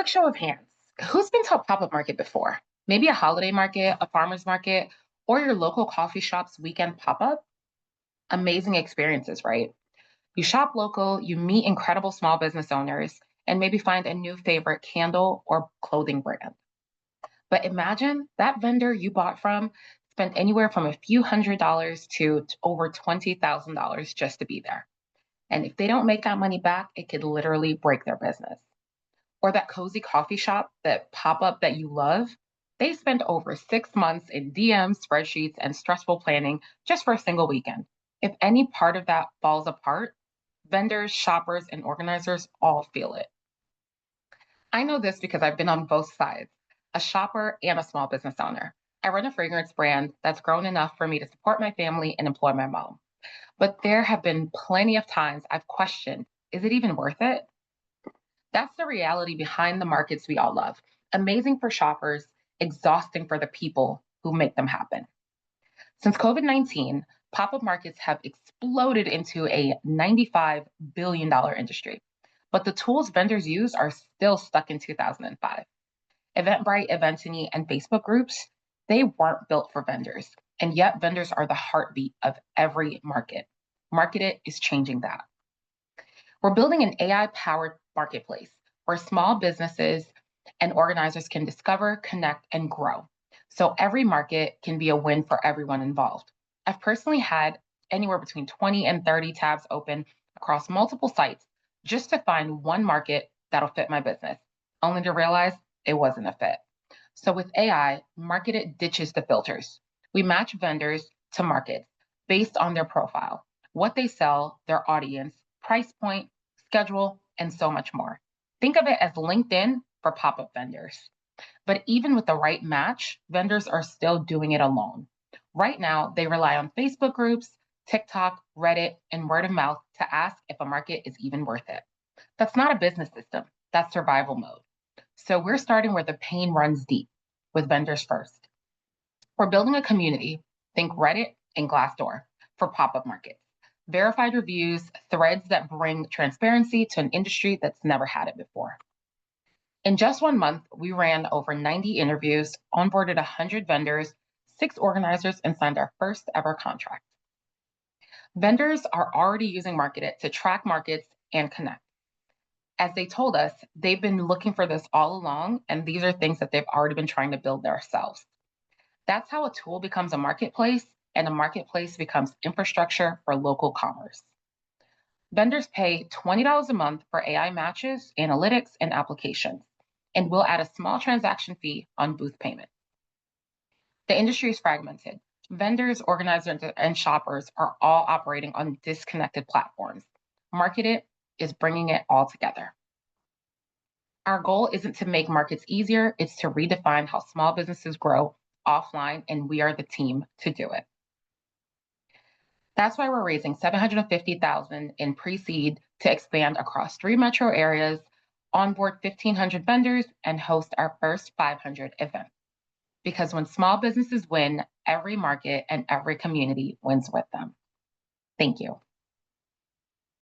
Quick show of hands. Who's been to a pop-up market before? Maybe a holiday market, a farmer's market, or your local coffee shop's weekend pop-up? Amazing experiences, right? You shop local, you meet incredible small business owners, and maybe find a new favorite candle or clothing brand. But imagine that vendor you bought from spent anywhere from a few $100s to over $20,000 just to be there. And if they don't make that money back, it could literally break their business. Or that cozy coffee shop, that pop up that you love, they spend over 6 months in DMs, spreadsheets, and stressful planning just for a single weekend. If any part of that falls apart, vendors, shoppers, and organizers all feel it. I know this because I've been on both sides, a shopper and a small business owner. I run a fragrance brand that's grown enough for me to support my family and employ my mom. But there have been plenty of times I've questioned, is it even worth it? That's the reality behind the markets we all love. Amazing for shoppers, exhausting for the people who make them happen. Since COVID-19, pop-up markets have exploded into a $95 billion industry. But the tools vendors use are still stuck in 2005. Eventbrite, Eventini, and Facebook groups, they weren't built for vendors. And yet vendors are the heartbeat of every market. MarkitIt is changing that. We're building an AI-powered marketplace where small businesses and organizers can discover, connect, and grow. So every market can be a win for everyone involved. I've personally had anywhere between 20 and 30 tabs open across multiple sites just to find one market that'll fit my business, only to realize it wasn't a fit. So with AI, MarkitIt ditches the filters. We match vendors to markets based on their profile, what they sell, their audience, price point, schedule, and so much more. Think of it as LinkedIn for pop-up vendors. But even with the right match, vendors are still doing it alone. Right now, they rely on Facebook groups, TikTok, Reddit, and word of mouth to ask if a market is even worth it. That's not a business system, that's survival mode. So we're starting where the pain runs deep, with vendors first. We're building a community, think Reddit and Glassdoor, for pop-up markets. Verified reviews, threads that bring transparency to an industry that's never had it before. In just 1 month, we ran over 90 interviews, onboarded 100 vendors, 6 organizers, and signed our first ever contract. Vendors are already using MarkitIt to track markets and connect. As they told us, they've been looking for this all along, and these are things that they've already been trying to build themselves. That's how a tool becomes a marketplace, and a marketplace becomes infrastructure for local commerce. Vendors pay $20 a month for AI matches, analytics, and applications, and we'll add a small transaction fee on booth payment. The industry is fragmented. Vendors, organizers, and shoppers are all operating on disconnected platforms. MarkitIt is bringing it all together. Our goal isn't to make markets easier, it's to redefine how small businesses grow offline, and we are the team to do it. That's why we're raising $750,000 in pre-seed to expand across 3 metro areas, onboard 1,500 vendors, and host our first 500 events. Because when small businesses win, every market and every community wins with them. Thank you.